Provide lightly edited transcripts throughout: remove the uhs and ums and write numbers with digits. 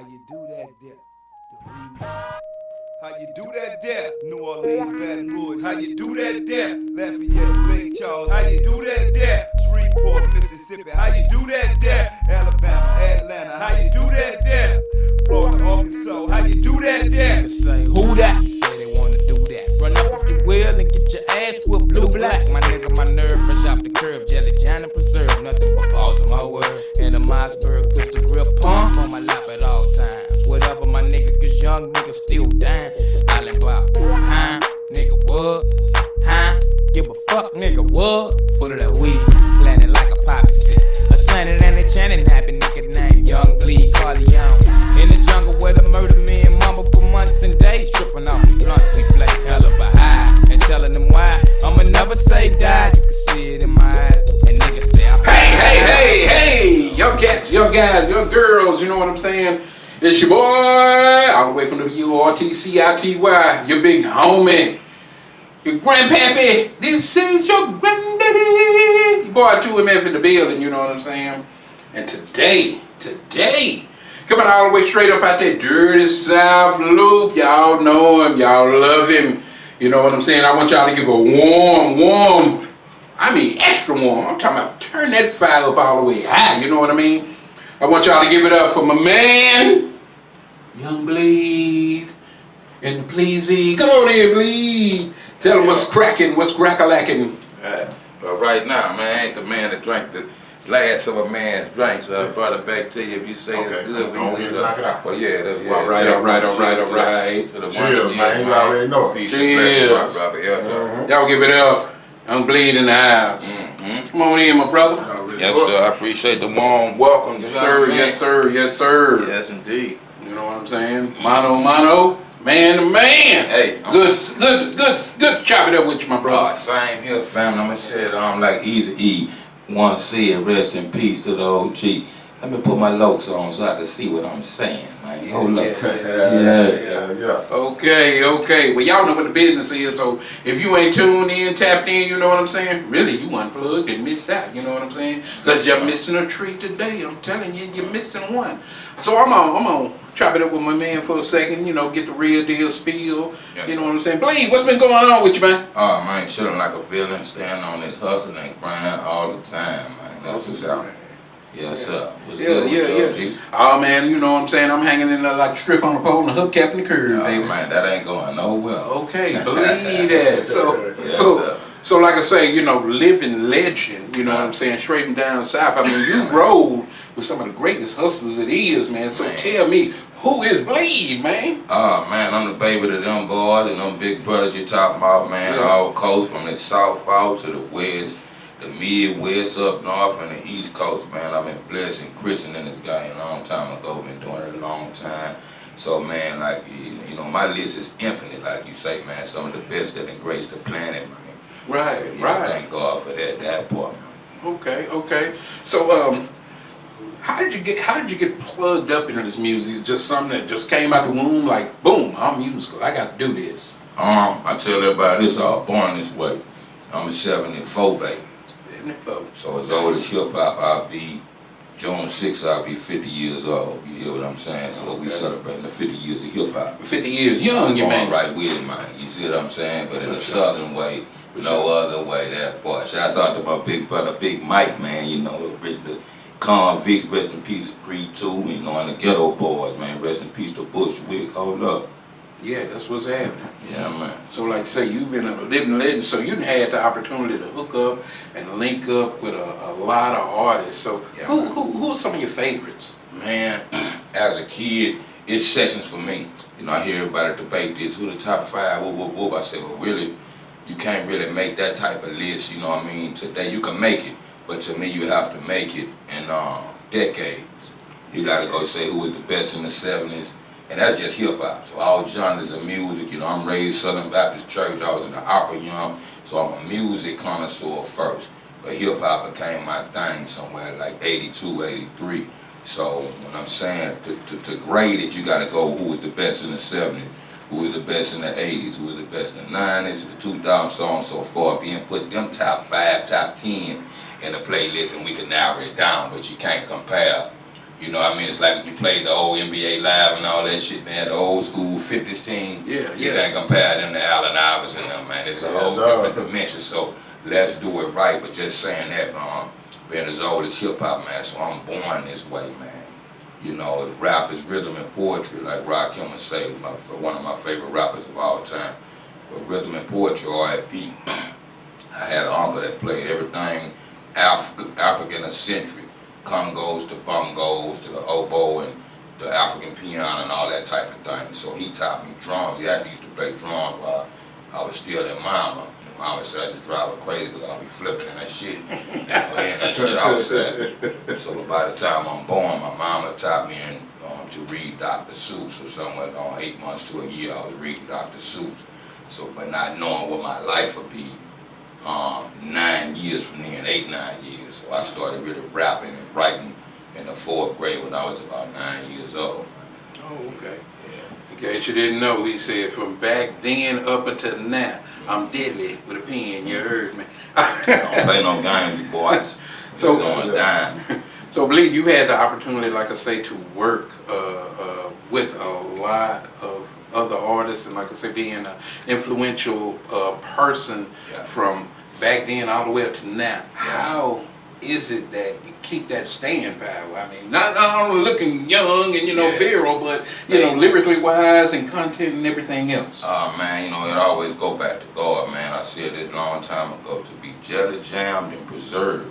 How you do that there? The remix. How you do that there? New Orleans, Baton Rouge. How you do that there? Lafayette, Lake Charles. How you do that there? Shreveport, Mississippi. How you do that there? Alabama, Atlanta. How you do that there? Florida, Arkansas. How you do that there? Say who that? Say they wanna do that. Run up if you will and get your ass whipped blue black. My nigga, my nerve fresh off the curb. Jelly, Johnny preserve. Nothing but pause in my word. And a Mossberg pistol grip pump on my lap at all times. Whatever my niggas, cause young niggas still dying. Island Bob, huh? Nigga, what? Huh? Give a fuck, nigga, what? Full of that weed, planted like a poppy seed. A slanted and a chanting happy nigga named Young Bleed Corleone. In the jungle where the murder me and mama for months and days. Tripping off the blunts, we play hell of a high. And telling them why, I'ma never say die. You can see it in my eyes. And niggas say I Hey, young cats, young guys, young girls, you know what I'm saying? It's your boy, all the way from the URTCITY, your big homie, your grandpappy. This is your granddaddy. Your boy 2MF in the building, you know what I'm saying? And today, coming all the way straight up out that dirty South Loop. Y'all know him, y'all love him. You know what I'm saying? I want y'all to give a warm, I mean extra warm. I'm talking about turn that fire up all the way high, you know what I mean? I want y'all to give it up for my man, Young Bleed, and Pleasy. Come on in, Bleed. Tell them what's cracking, what's crack-a-lacking. But right now, man, I ain't the man that drank the last of a man's drink, so I brought it back to you. If you say it's good, we leave it up. Well, yeah, that's All right. Chill, man, you already know. Peace and blessings, my brother. Y'all give it up. Young Bleed in the house. Come on in, my brother. Yes, sir. I appreciate the warm welcome. Yes, sir. Yes, sir. Yes, sir. Yes, indeed. You know what I'm saying? Mano, man to man. Hey, Good to chop it up with you, my brother. same here, family. I'm gonna say it like Easy E. Want to see it. Rest in peace to the OG. Let me put my lokes on so I can see what I'm saying, man. Hold up. Yeah. Okay. Well, y'all know what the business is, so if you ain't tuned in, tapped in, you know what I'm saying? Really, you unplugged and missed out, you know what I'm saying? Because you're missing a treat today. I'm telling you, you're missing one. So I'm gonna chop it up with my man for a second, you know, get the real deal spiel. Yes, You know what I'm saying? Bleed, what's been going on with you, man? Oh, man, chilling like a villain, standing on this hustle and grind all the time, man. That's what's up. Yes, sir. What's good with you, OG? Oh, man, you know what I'm saying? I'm hanging in there like a strip on a pole and a hook cap in the curb, Oh, baby. man, that ain't going nowhere. Okay, believe that. Yes, sir. So like I say, you know, living legend, you know what I'm saying, straight and down south. I mean, you rolled with some of the greatest hustlers it is, man. So Man. tell me, who is Bleed, man? Oh, man, I'm the baby to them boys and them big brothers you talking about, man. Yeah. All coast from the south out to the west, the midwest, up north, and the east coast, man. I've been blessed and christened in this guy a long time ago. Been doing it a long time. So, man, like, you know, my list is infinite, like you say, man. Some of the best that have graced the planet, man. Right, So, yeah, right. Thank God for that part, man. Okay. So, how did you get plugged up into this music? Is it just something that just came out the womb, like, boom, I'm musical, I got to do this? I tell everybody this, I was born this way. I'm a 74 baby. So as old as hip hop, I'll be June 6th, I'll be 50 years old. You hear what I'm saying? So we celebrating the 50 years of hip hop. 50 years young, you man. Right with it, man. You see what I'm saying? But in a southern way, no other way. That boy. Shouts out to my big brother, Big Mike, man. You know, the convicts, rest in peace to Creed 2, you know, and the ghetto boys, man. Rest in peace to Bushwick. Hold up. Yeah, that's what's happening. Yeah, man. So like say you've been a living legend, so you had the opportunity to hook up and link up with a lot of artists. So Yeah, who are some of your favorites? Man, as a kid, it's sections for me. You know, I hear everybody debate this, who the top 5, whoop. I say, well, really, you can't really make that type of list, you know what I mean? Today, you can make it, but to me, you have to make it in decades. You gotta go say who was the best in the 70s, and that's just hip hop. So all genres of music, you know, I'm raised Southern Baptist Church, I was in the opera, you know, so I'm a music connoisseur first. But hip hop became my thing somewhere like 82, 83. So when I'm saying to grade it, you gotta go who was the best in the 70s, who was the best in the 80s, who was the best in the 90s, the 2000s, so on and so forth. Being put them top 5, top 10 in the playlist, and we can narrow it down, but you can't compare You know what I mean? It's like we played the old NBA Live and all that shit, man. The old school 50s team. Yeah, You yeah. can't compare them to Allen Iverson, them, man. It's a whole different dimension. So let's do it right. But just saying that, being as old as hip hop, man. So I'm born this way, man. You know, rap is rhythm and poetry, like Rakim would say, one of my favorite rappers of all time. But rhythm and poetry, R.I.P. I had an uncle that played everything African-centric. Congos to bongos to the oboe and the African piano and all that type of thing. So he taught me drums. He actually used to play drums while I was still in mama. And mama said I had to drive her crazy because I'll be flipping and that shit. And that shit outside. So by the time I'm born, my mama taught me to read Dr. Seuss. So somewhere 8 months to a year I was reading Dr. Seuss. So but not knowing what my life would be 9 years from then, 8, 9 years. So I started really rapping and writing in the 4th grade when I was about 9 years old. Oh, okay. Yeah. In case you didn't know, he said from back then up until now, I'm deadly with a pen. You heard me. Don't play no games, boys. So, going down. So, Bleed, you had the opportunity, like I say, to work with a lot of other artists, and like I say, being an influential person from back then all the way up to now. How is it that you keep that staying power? I mean, not only looking young and virile, but lyrically wise and content and everything else. Oh man, it always go back to God, man. I said this a long time ago, to be jelly jammed and preserved.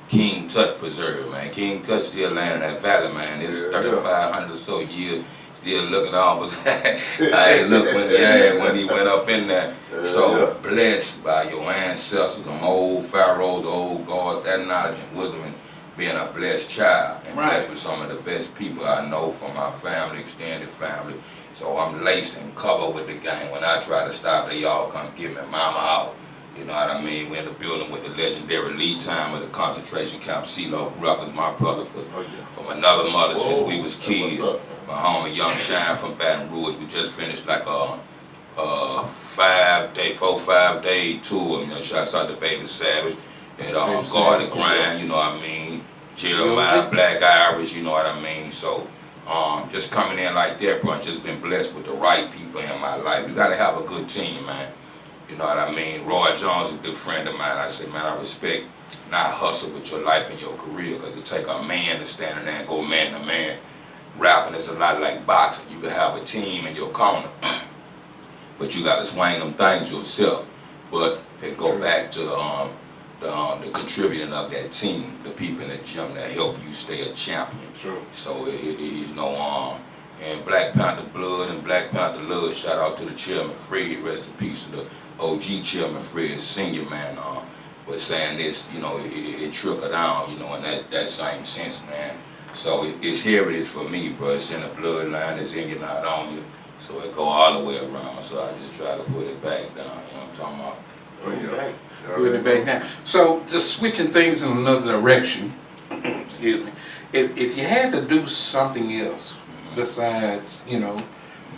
King Tut preserved, man. King Tut still laying in that valley, man. It's 3,500 or so years. Still looking almost. I look when he went up in there. So blessed by your ancestors, them old pharaohs, the old gods, that knowledge and wisdom, and being a blessed child, and blessed with some of the best people I know from my family, extended family. So I'm laced and covered with the gang. When I try to stop, they all come get me, mama out. You know what I mean? We're in the building with the legendary lead time of the concentration camp, CeeLo Ruckers, my brother, from another mother since we was kids. My homie Young Shine from Baton Rouge. We just finished like a 4-5-day tour. Shouts out to Baby Savage and Guarded Grind, you know what I mean? Jeremiah, Black Irish, you know what I mean? So just coming in like that, bro, just been blessed with the right people in my life. You gotta have a good team, man. You know what I mean? Roy Jones is a good friend of mine. I say, man, I respect not hustle with your life and your career, because it take a man to stand in there and go man to man. Rapping is a lot like boxing. You can have a team in your corner, but you got to swing them things yourself. But it go back to the contributing of that team, the people in the gym that help you stay a champion. True. So it's no and Black Panther blood and Black Panther love. Shout out to the chairman, Fred, rest in peace to the OG chairman, Fred Senior, man. Was saying this, it trickled down, in that same sense, man. So it's heritage for me, bro. It's in the bloodline, it's in you, not on you. So it go all the way around. So I just try to put it back down. You know what I'm talking about? Okay. Put it back down. So just switching things in another direction. Excuse me. If you had to do something else besides,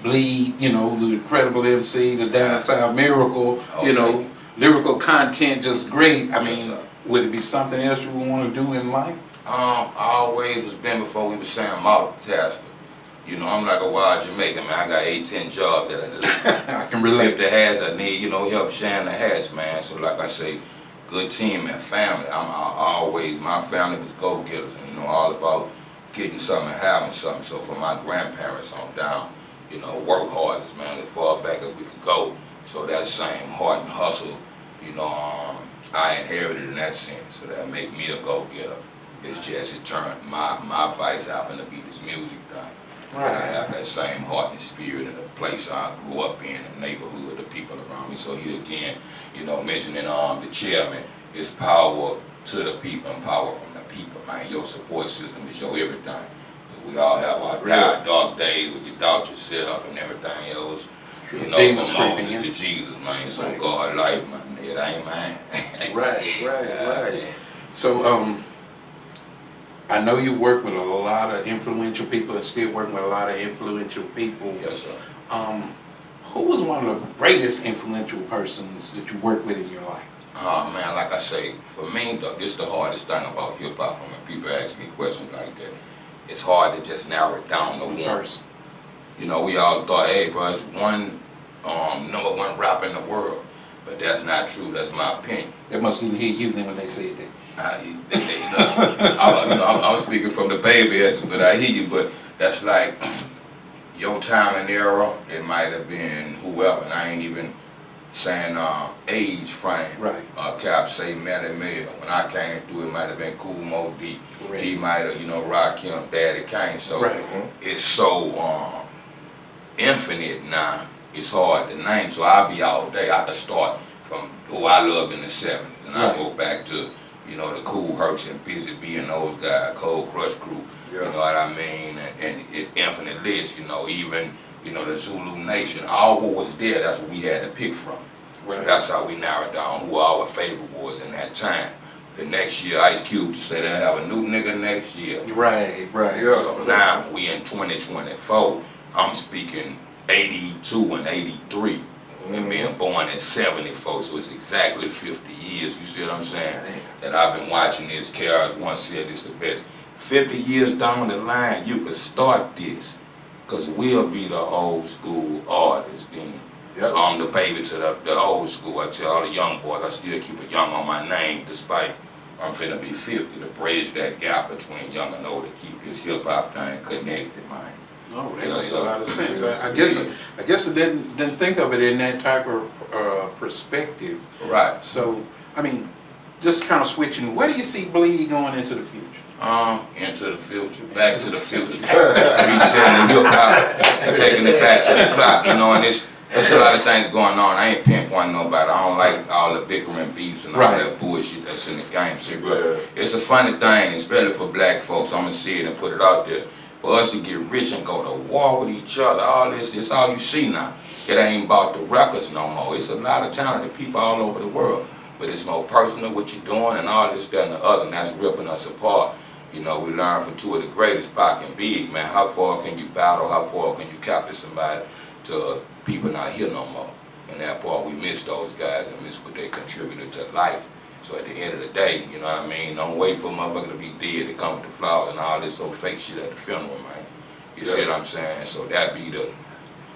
Bleed, the incredible MC, the Down South Miracle, lyrical content, just great. I mean, would it be something else you would want to do in life? I always was been before we were saying multitasker. I'm like a wild Jamaican, man. I got 8-10 jobs that I do. I can relate. If the hats I need, help sharing the hats, man. So like I say, good team and family. My family was go-getters, and all about getting something and having something. So for my grandparents on down, work hard, man, as far back as we could go. So that same heart and hustle, I inherited in that sense. So that make me a go-getter. It's just it turned my vice happen to be this music thing. Right. I have that same heart and spirit in the place I grew up in, the neighborhood, the people around me. So here again, mentioning the chairman, it's power to the people and power from the people, man. Your support system is your everything. We all have our dark days with your doubt yourself and everything else. From Moses to Jesus, man. So God life, man. It ain't mine. Right. So I know you work with a lot of influential people and still working with a lot of influential people. Yes, sir. Who was one of the greatest influential persons that you worked with in your life? Oh man, like I say, for me, this the hardest thing about hip hop when people ask me questions like that. it's hard to just narrow it down to one person. You know, we all thought, hey, bro, it's one #1 rapper in the world, but that's not true. That's my opinion. They must even hear you then when they say that. I'm speaking from the baby essence, but I hear you. But that's like your time and era. It might have been whoever, and I ain't even saying age frame. Right. Cap say Melly Mel. When I came through, it might have been Cool Mo D. He might have, Rakim, Daddy Kane. So it's so infinite now. It's hard to name. So I'll be all day. I can start from who I loved in the '70s, and I go back to the Cool Hercs and Busy B and those guys, Cold Crush Crew. You know what I mean? And it infinite list. Even the Zulu Nation. All what was there. That's what we had to pick from. Right. So that's how we narrowed down who our favorite was in that time. The next year, Ice Cube said they'll have a new nigga next year. Right. Yeah. So now we in 2024. I'm speaking 82 and 83. And being born in '74, so it's exactly 50 years, you see what I'm saying? That I've been watching this. KRS One said it's the best. 50 years down the line, you could start this, because we'll be the old school artists then. So I'm the baby to the old school. I tell all the young boys, I still keep a young on my name, despite I'm finna be 50, to bridge that gap between young and old, to keep this hip-hop thing connected, man. No, that makes a lot of sense. I guess I didn't think of it in that type of perspective. Right. So, I mean, just kind of switching, where do you see Bleed going into the future? Into the future, back to the future. Resetting the hip-hop, taking it back to the clock, and there's a lot of things going on. I ain't pinpointing nobody. I don't like all the bickering beefs and all that bullshit that's in the game. See, but it's a funny thing, especially for black folks. I'm gonna see it and put it out there. For us to get rich and go to war with each other, all this, it's all you see now. It ain't about the records no more. It's a lot of talented people all over the world. But it's more personal what you're doing and all this, that, and the other, and that's ripping us apart. We learn from two of the greatest, Pac and Big, man. How far can you battle? How far can you capture somebody to people not here no more? And that part, we miss those guys and miss what they contributed to life. So at the end of the day, you know what I mean? Don't wait for a motherfucker to be dead to come with the flowers and all this old fake shit at the funeral, man. You see what I'm saying? So that be the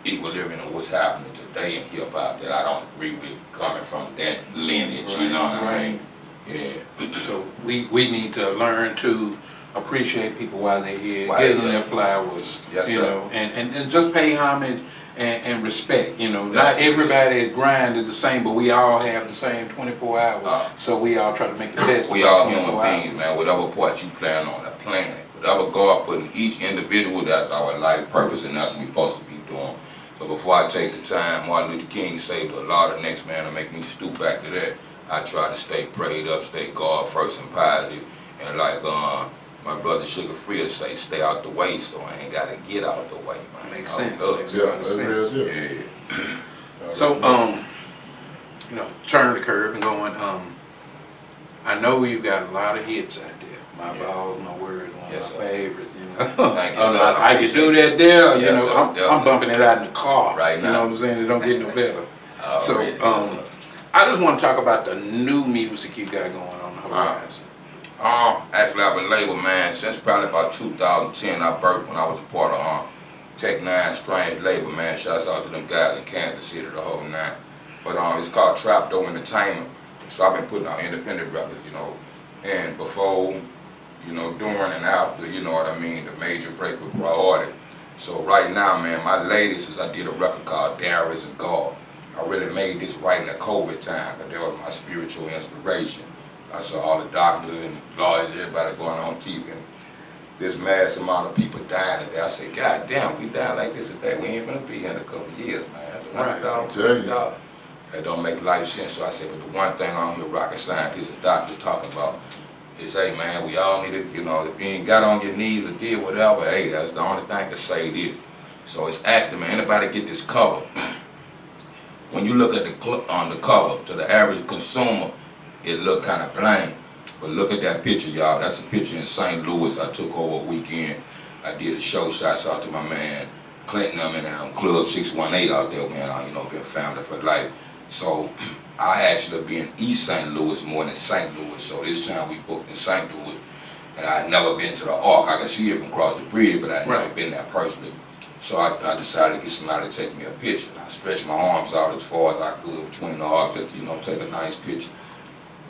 equilibrium of what's happening today in hip hop that I don't agree with, coming from that lineage, you know what I mean? Yeah. So we need to learn to appreciate people while they're here, give them their flowers, and just pay homage and respect. Not everybody grinded the same, but we all have the same 24 hours. So we all try to make the best. We all human beings, man. Whatever part you plan on the planet, whatever God put in each individual, that's our life purpose, and that's what we're supposed to be doing. So before I take the time, Martin Luther King saved a lot of next man to make me stoop back to that. I try to stay prayed up, stay God first and positive, and like my brother Sugar Free say, stay out the way, so I ain't gotta get out the way. Man. Makes sense. Yeah. So turn the curve and going. I know you've got a lot of hits out there. My Balls, My Words, one of my favorites. Thank you, I can do that there. I'm bumping it out in the car right now. You know what I'm saying? It don't get no better. So I just want to talk about the new music you got going on the horizon. Actually, I've been labeled, man, since probably about 2010. I birthed when I was a part of Tech 9 Strange label, man. Shouts out to them guys in Kansas City, the whole nine. But it's called Trapdoor Entertainment. So I've been putting out independent records, and before, during and after, you know what I mean, the major break with priority. So right now, man, my latest is I did a record called There Is a God. I really made this right in the COVID time, because that was my spiritual inspiration. I saw all the doctors and lawyers, everybody going on TV, and this mass amount of people dying today. I said, God damn, we die like this today, we ain't gonna be here in a couple of years, man. That's $100. That don't make life sense. So I said, but the one thing I don't hear rocket scientists and doctors talking about is, hey man, we all need to, if you ain't got on your knees or did whatever, hey, that's the only thing to say this. So it's actually, man, anybody get this cover? When you look at the cover, to the average consumer, it look kind of blank. But look at that picture, y'all. That's a picture in St. Louis I took over a weekend. I did a show, shouts out to my man Clinton, Club 618 out there, man. Been family for life. So I actually be in East St. Louis more than St. Louis. So this time we booked in St. Louis. And I had never been to the Ark. I could see it from across the bridge, but I had never Right. been there personally. So I decided to get somebody to take me a picture. I stretched my arms out as far as I could between the Ark, just, take a nice picture.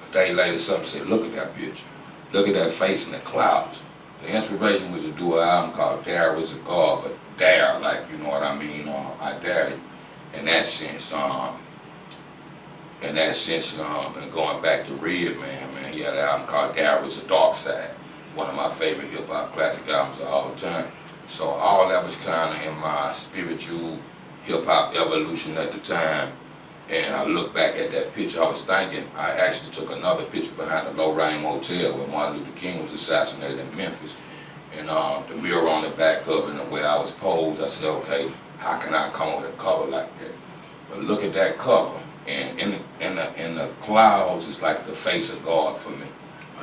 A day later, something said, look at that picture. Look at that face in the clouds. The inspiration was to do an album called Dare Was a God, but dare, like, you know what I mean? I dare you. In that sense, and going back to Red Man, he had an album called Dare Was a Dark Side, one of my favorite hip hop classic albums of all time. So all that was kind of in my spiritual hip hop evolution at the time. And I look back at that picture, I was thinking, I actually took another picture behind the Lorraine Motel where Martin Luther King was assassinated in Memphis. And the mirror on the back of it and the way I was posed, I said, okay, how can I come with a cover like that? But look at that cover, and in the clouds, it's like the face of God for me.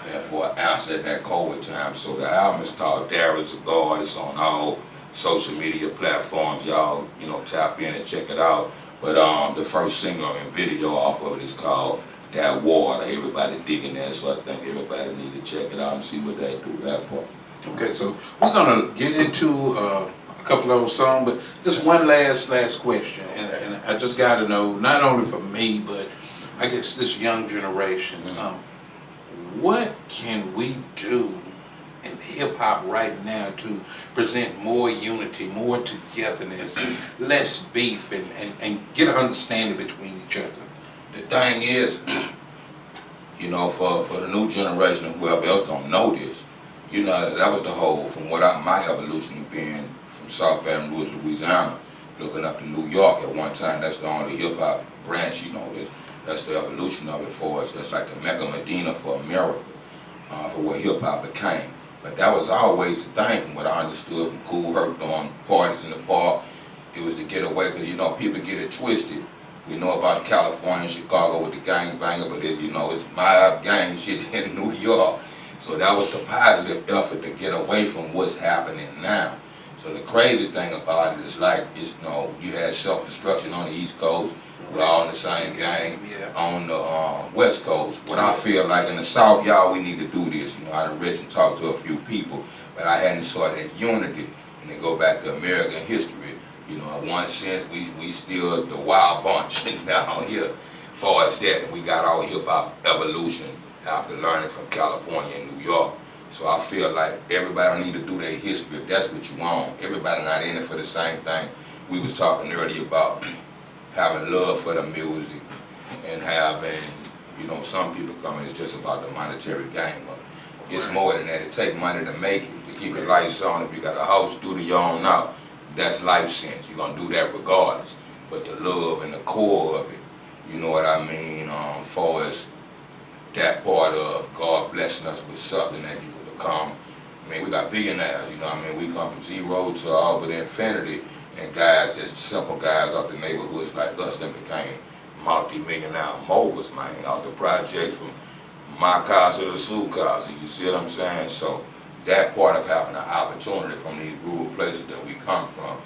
And for an answer at that COVID time. So the album is called Dare Is a God. It's on all social media platforms. Y'all, tap in and check it out. But the first single and video off of it is called That Water. Everybody digging that, so I think everybody need to check it out and see what they do with that part. Okay, so we're gonna get into a couple of those songs, but just one last question, and I just got to know, not only for me, but I guess this young generation, what can we do in hip hop right now to present more unity, more togetherness, less beef, and get an understanding between each other? The thing is, for the new generation and whoever else don't know this, that was the whole, from my evolution being from South Baton Rouge, Louisiana, looking up to New York at one time. That's the only hip hop branch, that's the evolution of it for us. That's like the Mecca Medina for America, for what hip hop became. But that was always the thing, from what I understood from Cool Herc on parties in the park. It was to get away, because people get it twisted. We know about California and Chicago with the gangbanger, but it's my gang shit in New York. So that was the positive effort to get away from what's happening now. So the crazy thing about it is you had self-destruction on the East Coast, we're all in the same gang. On the West Coast. What I feel like in the South, y'all, we need to do this. I done read and talked to a few people, but I hadn't saw that unity. And then go back to American history. In one sense, we still the wild bunch down here. As far as that, we got our hip hop evolution after learning from California and New York. So I feel like everybody need to do their history if that's what you want. Everybody not in it for the same thing. We was talking earlier about having love for the music and having, some people coming, it's just about the monetary gain. It's more than that. It takes money to make it, to keep the lights on. If you got a house, studio on now, that's life sense. You're going to do that regardless. But the love and the core of it, you know what I mean, as far as that part of God blessing us with something that you could become. We got billionaires, we come from zero to all but infinity. And guys, just simple guys out the neighborhoods like us that became multi-millionaire moguls, man, out the project from my casa to Sioux Casa, you see what I'm saying? So that part of having an opportunity from these rural places that we come from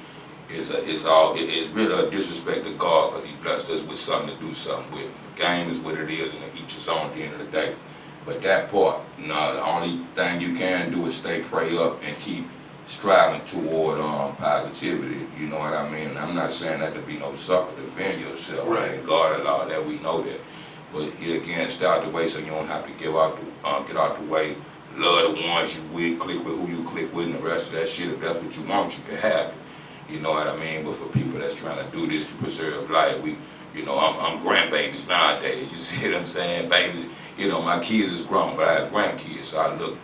is really a disrespect to God, because He blessed us with something to do something with. The game is what it is, and each is on at the end of the day. But that part, the only thing you can do is stay prayed up and keep striving toward positivity, you know what I mean? And I'm not saying that to be no sucker, defend yourself. Right. God allowed that, we know that. But again, stay out the way so you don't have to get out the way. Love the ones you with, click with who you click with, and the rest of that shit, if that's what you want, you can have it. You know what I mean? But for people that's trying to do this to preserve life, I'm grandbabies nowadays, you see what I'm saying? Babies, my kids is grown, but I have grandkids, so I look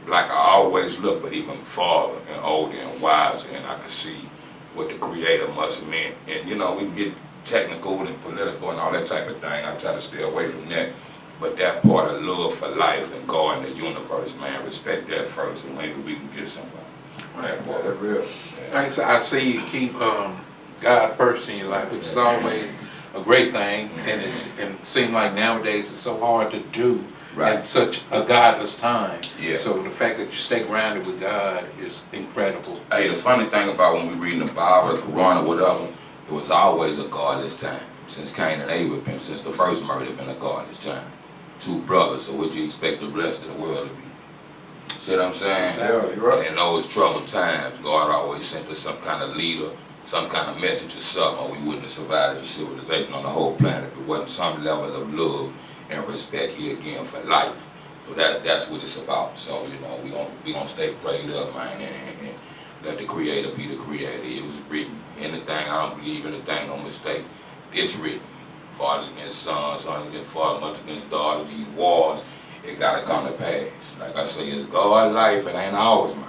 like I always look, but even farther and older and wiser, and I can see what the Creator must have meant. And we can get technical and political and all that type of thing. I try to stay away from that. But that part of love for life and God and the universe, man, respect that first, and maybe we can get somebody. Right, boy, that's real. Yeah. I see you keep God first in your life, which is always a great thing, and it seems like nowadays it's so hard to do. Right. At such a godless time. Yeah. So the fact that you stay grounded with God is incredible. Hey, the funny thing about when we reading the Bible, the Quran, or whatever, it was always a godless time. Since Cain and Abel, since the first murder, been a godless time. Two brothers, so what you expect the rest of the world to be? See what I'm saying? Exactly, right. And in those troubled times, God always sent us some kind of leader, some kind of message or something, or we wouldn't have survived the civilization on the whole planet if it wasn't some level of love and respect here again for life. So that's what it's about. So, you know, we gonna stay prayed up, man, and let the Creator be the Creator. It was written. Anything I don't believe, anything, no mistake. It's written. Fathers against sons, sons against fathers, mothers against daughters, these wars, it gotta come to pass. Like I say, it's God's life, it ain't ours, man.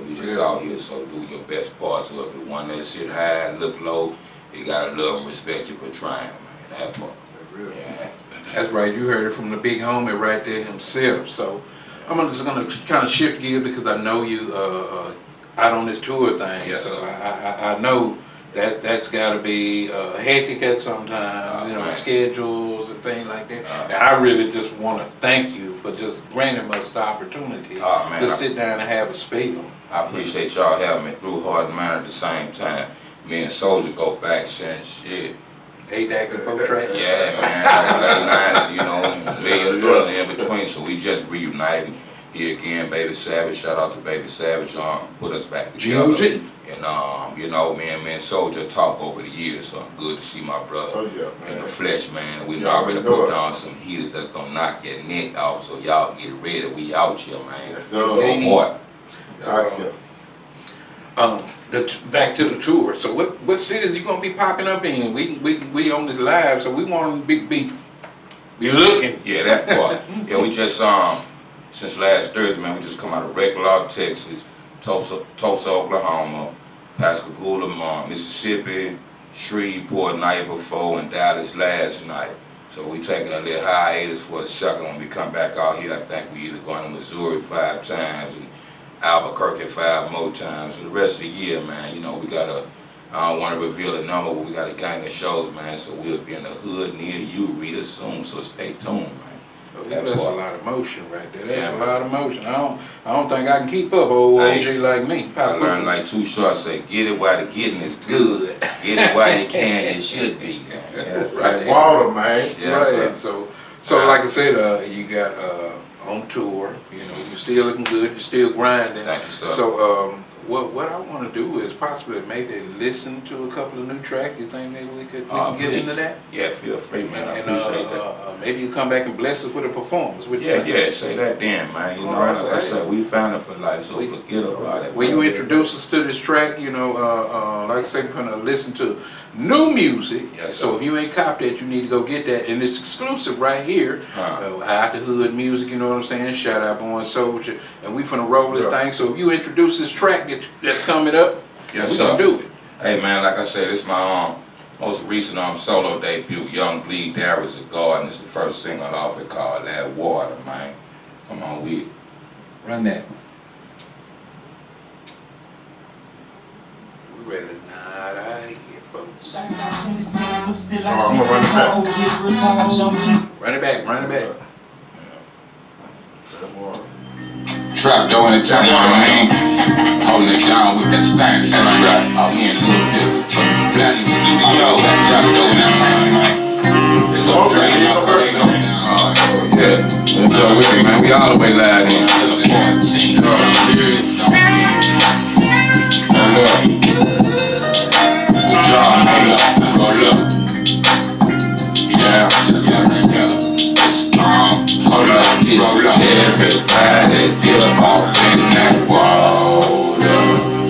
We just out here, so do your best parts of it. The one that sit high and look low, you gotta love and respect you for trying, man. That part. Yeah. That's right. You heard it from the big homie right there himself. So I'm just gonna kind of shift gears because I know you out on this tour thing. Yes, so sir. I know that's got to be hectic at sometimes. You know, man. schedules and things like that. And I really just want to thank you for just granting us the opportunity Man, to sit down and have a spiel. I appreciate y'all having me through Heart and Mind at the same time. Me and Soldier go back since shit. 8 acts of both tracks. Yeah, man, like late 90s, you know, millions struggling in between, so we just reunited here again. Baby Savage, shout out to Baby Savage, put us back together. G.O.G. And you know, me and Soldier talk over the years, so I'm good to see my brother in the flesh, man. We already put down some heaters that's gonna knock your neck off, so y'all get ready. We out here, man. So more. Back to the tour. So what cities you gonna be popping up in? We on this live, so we want to be looking. Yeah, that part. Yeah, we just since last Thursday, man, we just come out of Red Rock, Texas, Tulsa, Oklahoma, Pascagoula, Mississippi, Shreveport night before, and Dallas last night. So we taking a little hiatus for a second. When we come back out here, I think we either going to Missouri 5 times and Albuquerque 5 more times. For the rest of the year, man, you know, we got I don't want to reveal the number, but we got a gang of shows, man, so we'll be in the hood near you real soon, so stay tuned, man. That's a lot of motion right there. That's a lot of motion. I don't think I can keep up old OG like me. I learned like Too Short say, get it while the getting is good. Get it while you can, it should be. Right. Water, man. Yeah, right. So like I said, you got on tour, you know, you're still looking good, you're still grinding. Thank you, sir. So what I want to do is possibly maybe listen to a couple of new tracks. You think maybe we can get into that? Yeah, feel free, man. I And appreciate that. maybe you come back and bless us with a performance. Yeah, say that then, man. You know, All right, like I said, we found it for life, so forget about it. When you introduce us to this track, you know, like I said, we're gonna listen to new music. Yes, so if you ain't copped that, you need to go get that, and it's exclusive right here. Out the Hood Music, you know what I'm saying? Shout out Born Soldier, and we finna roll this thing. So if you introduce this track that's coming up, we gonna do it. Hey man, like I said, it's my most recent solo debut, Young Bleed Darius of God, and it's the first single off it called That Water, man. Come on, we run that. We ready tonight, out here, folks. I'm gonna run it back. Run it back, run it back. Trap dough in the town, you know what I mean? Holding it down with that Spanish, that's right. Out here in Louisville, Platinum Studio, that trap dough in the town, man. It's up track, y'all correct. Yeah, let's go with it, man. We all the way live in. Good job, man. Roll up. Yeah, hold up, roll up. Everybody dip off in that water.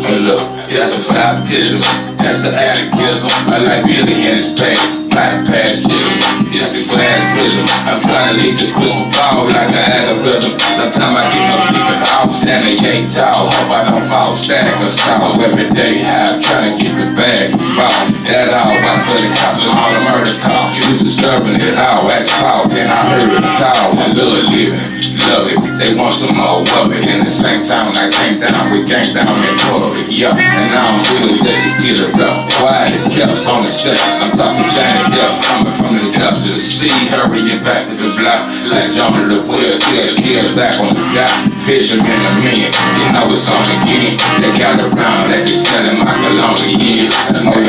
Hey look, it's a baptism, that's the catechism. I like Billy in his pack, bypass chisel. It's a glass prism, I'm trying to leave the crystal ball like I had a rhythm. Sometimes I get no sleeping, I'm standing 8 tall. Hope I don't fall, stack or stall every day. I'm trying to get the bag, wow, that all. Watch for the cops and all the murder call. You deserving it all, wax power, then I heard it all. I love living, love it. They want some more of it. In the same time I came down, we came down in Florida, yeah. And now I'm really let's just get it up. Quiet as kept on the steps. I'm talking giant depth, coming from the depths of the sea, hurrying back to the block like John of the Wheel. Still back on the dock, fisherman a minute. You know it's on again. They got around like they smelling my cologne again. And there's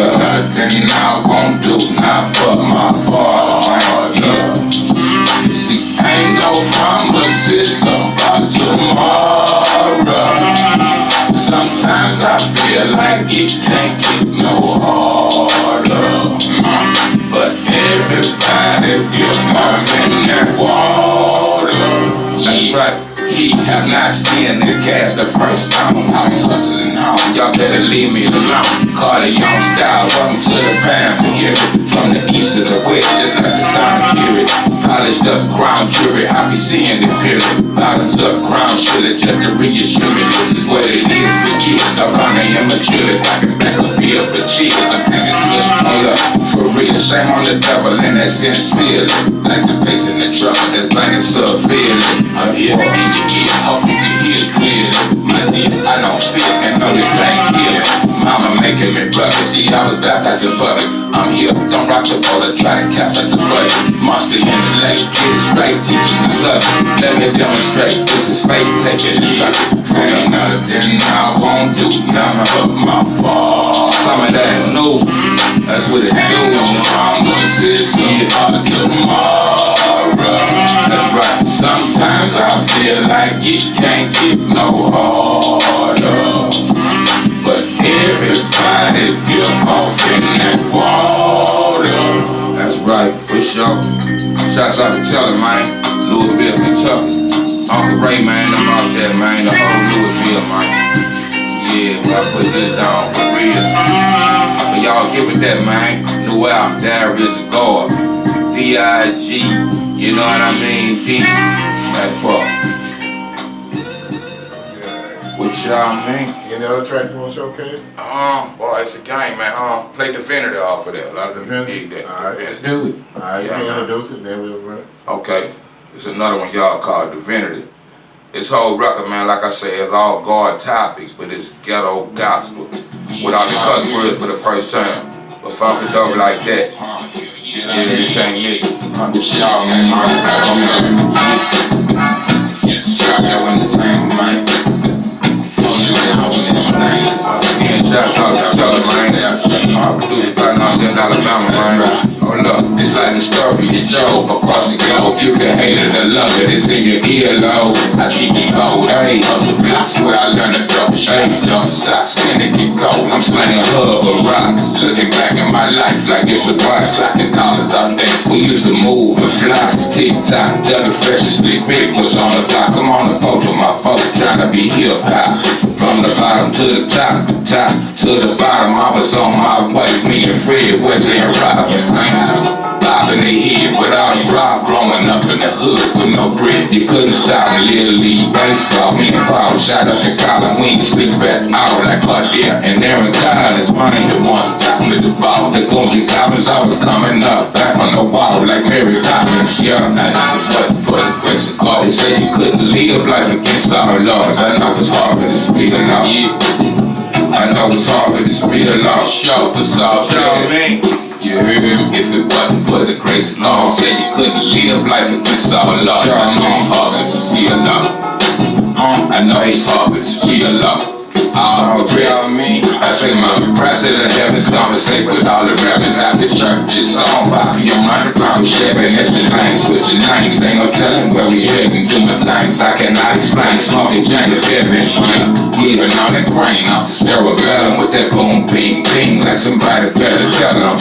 nothing I won't do, not for my father. Yeah. You see, ain't no promises about tomorrow. feel like it can't get no harder. But everybody get off in that water. That's right. He have not seen the cast the first stone. I was hustling home, y'all better leave me alone. Carleon style, welcome to the family. Hear it from the east to the west, just like the sound of hear it. Polished up crown jewelry, I be seeing it period. Bottoms up crown sugar, just to reassure me this is what it is for years. I'm running immaturely, I can back a beer for cheers. I'm having such killer, for real. Shame on the devil and that's sincerely. Like the bass in the trouble that's blanket severely. I'm here in your ear, hope you can hear clearly. My dear, I don't feel and know they can't hear. Mama making me brother, see I was baptized in public. I'm here, don't rock the boat or try to capture the budget. Monster in the lake, get it straight, teachers and subjects. Let me demonstrate, this is fake, take it and chuck it. Ain't nothing I won't do, nothing but my fault. Some of that new, that's what it do. No promises of tomorrow. That's right. Sometimes I feel like it can't get no harder. But everybody get off in that water. That's right, for sure. Shouts out to Teller, man. Louisville, Kentucky. Uncle Ray, man, I'm out there, man. The whole Louisville, man. Yeah, I put this down for real. But y'all give it that, man. New album, There Is a God. D.I.G. You know what I mean? D. That part. What y'all mean? Any other track you want to showcase? Boy, it's a game, man. Play Definitive off of that. A lot of them dig that. Alright. Let's do it. Alright, you Yeah, can man. introduce it, then we'll run. Okay. It's another one y'all called Divinity. This whole record, man, like I said, it's all God topics, but it's ghetto gospel. Without the cuss words for the first time. But funky dope like that. Yeah, you can't miss it. With y'all, man, Shout out when the time, man. Again, shouts out to Teller, man. Our producer partner out there in Alabama, man. Hold up. It's like the story of Job across the globe. You can hate it or love it, it's in your earlobe. I keep it cold, I ain't hustle blocks where I learned to throw shades, dumb socks. When it get cold, I'm slanging hub or rock. Looking back at my life like it's a watch. Clocking dollars out there. We used to move and fly. Tick-tock, double fresh and slick Rick was on the block. I'm on the poach with my folks trying to be hip-hop. From the bottom to the top, top to the bottom, I was on my way. Me and Fred, Wesley, and Robbins. Bobbing their head without a rock. Growing up in the hood with no bread, you couldn't stop me. Little league baseball, me and Paul shot up the collar. We ain't sleep back out like Claudia and Aaron Collins. Running the ones talking with the ball. The goons and coppers, I was coming up back on the wall like Mary Poppins. Yeah, but for the grace of God, they said you couldn't live life against our laws. I know it's hard, but it's real law. I know it's hard, but it's real law. Show us all, Y'all mean? you heard him, if it wasn't for the grace of God, said you couldn't live life against our laws. I know it's hard, but it's real law. I know it's hard, but it's real law. All real me. I say my president of heaven's conversate with all the rappers out the church. It's on Bobby, I'm running around Chevy, that's the lanes, switching lanes. Ain't no telling where we heading, doing things I cannot explain. Smoking Johnny Devin, leaving all that grain off the cerebellum with that boom, ping, ping, like somebody better tell them.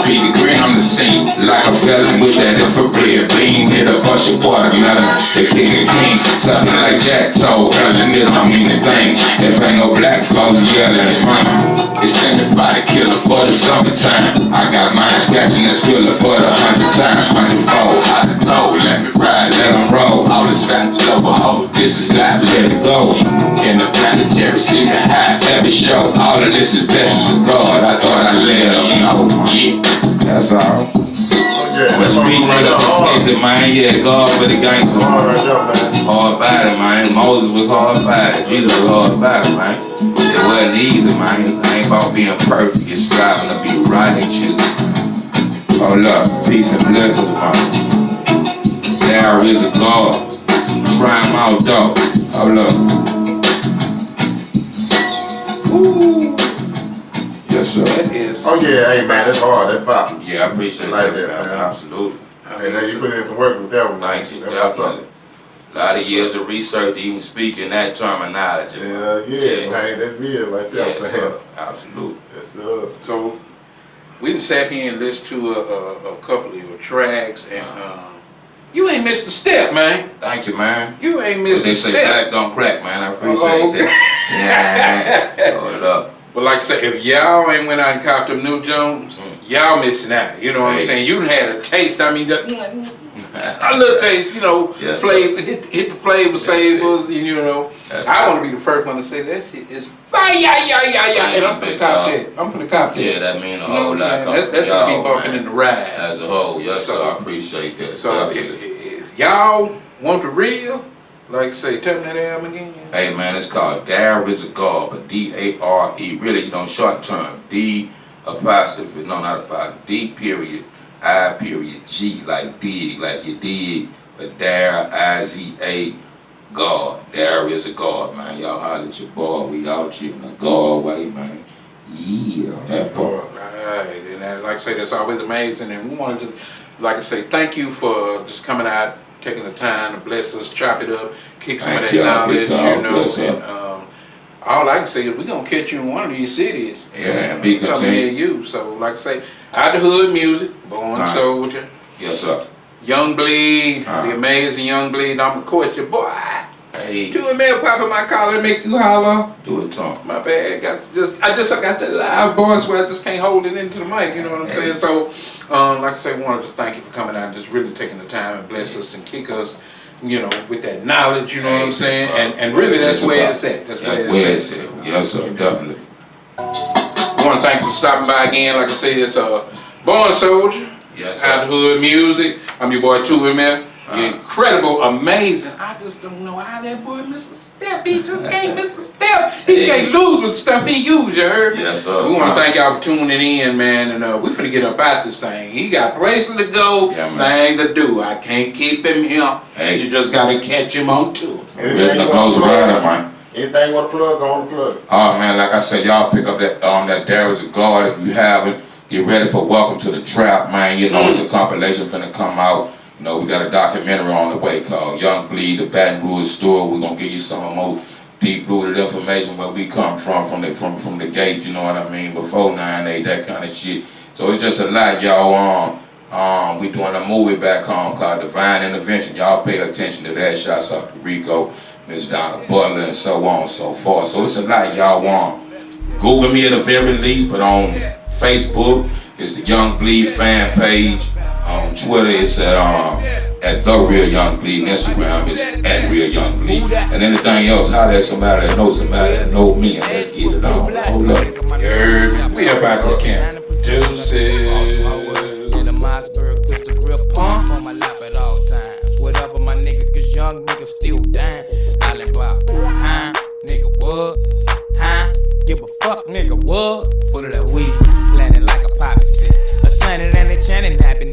Peter Green on the scene, like a felon with that infrared beam. Hit a bunch of watermelon, the king of kings, something like Jack told Helen, it don't mean a thing. If ain't no black folks yelling at me, it's anybody killer for the summertime. I got mine scratching that skiller for the 100th time. 100-fold, hot and cold, let me ride, let them roll. All the side lower hole, this is life, let it go. In the planetary, see the high, every show. All of this is blessings of God, I thought I'd let them know. Yeah, That's all. Yeah, But that's speaking of the perspective, man, yeah, God for the gangsters. hard right there, man. Hard body, man. Moses was hard body. Jesus was hard body, man. It wasn't easy, man. It ain't about being perfect. It's striving to be righteous. Hold up. Peace and blessings, man. There is a God. Try him out, though. Hold up. Ooh. Yes, sir. That is. Oh yeah, hey man, that's hard, that's pop. Yeah, I appreciate Like that, that, man. man. Absolutely. Hey, now you put in some work with that one. Thank you. That's what's up. Definitely. A lot of years of research, even speaking that terminology. Yeah, man, that's real right there, Yes, fam. sir. Absolutely. Yes, sir. So we done sat here and listened to a couple of your tracks, and you ain't missed a step, man. Thank you, man. You ain't But missed they a say step. black don't crack, man. I appreciate Okay. that. Yeah, hold it up. But like I say, if y'all ain't went out and copped them new Jones, y'all missing out. You know what I'm Hey. saying? You done had a taste. I mean, a little taste, you know, Yes, flavor, hit the flavor That's savers, and you know. That's I want to be the first one to say that shit is fire, yeah. And I'm gonna cop that. I'm gonna cop that. Yeah, that mean a You know whole what lot. I'm saying? That's gonna be bumping in the ride. As a whole, yes, So- sir. I appreciate that. So Definitely. if y'all want the real, like say, tell me that album again. Hey man, it's called Dare is a God, but D-A-R-E. Really, you know, short term. D apostrophe, no, not apostrophe. D period, I period, G, like dig, like you dig. But Dare, I-Z-A, God. Dare is a God, man. Y'all holler at your boy. We out here in the God way, man. Yeah, that part. Right, and like I say, that's always amazing. And we wanted to, like I say, thank you for just coming out, taking the time to bless us, chop it up, kick some of Thank that y'all, knowledge, big dog. you know. Bless And all I can say is we're gonna catch you in one of these cities. Yeah, be coming near content. you. So, like I say, Out the Hood Music, Born Right. Soldier, Yes, sir. Young Bleed, Right. the amazing Young Bleed. I'm of course your boy. Hey, 2ML pop in my collar, make you holler. do it, Tom. My bad, I got that live voice where I just can't hold it into the mic, you know what I'm saying? So, like I say, we want to just thank you for coming out and just really taking the time and bless us and kick us, you know, with that knowledge, you know what I'm saying? And really, that's where it's at. That's where it's at. Yes, sir, definitely. We want to thank you for stopping by again. Like I say, it's Born Soldier, Yes, Out the sir. Hood Music. I'm your boy 2MF. Uh-huh. You're incredible, amazing. I just don't know how that boy missed a step. He just can't miss a step. He can't lose with stuff he used, you heard? Yes, sir. We want to thank y'all for tuning in, man, and we finna get up out this thing. He got places to go, Yeah, man. thing to do. I can't keep him here. Hey. You just gotta catch him on tour. Really a close rider, man. Anything you want to plug, go on the plug. Oh man, like I said, y'all pick up that Dare is a God if you haven't. Get ready for Welcome to the Trap, man. You know, it's a compilation finna come out. You know, we got a documentary on the way called Young Bleed, the Baton Rouge Story. We're gonna give you some more deep-rooted information where we come from the gate, you know what I mean, before 9/8, that kind of shit. So it's just a lot, y'all. We doing a movie back home called Divine Intervention. Y'all pay attention to that. Shouts out to Rico, Miss Donna Butler, and so on and so forth. So it's a lot, y'all want. Google me at the very least, but on Facebook, it's the Young Bleed fan page. On Twitter, it's at The Real Young Bleed. Instagram, it's at Real Young Bleed. And anything else, holler at somebody that knows somebody that knows me, and let's get it on. Hold up. We up out this camp. Deuces. In the Mossberg, pistol grip pump on my lap at all times. Whatever my niggas, cause young niggas still dying. Hollin' about, huh? Nigga, what? Huh? Give a fuck, nigga, what? Full of that weed, planted like a poppy seed. A slanted and a chanting, happy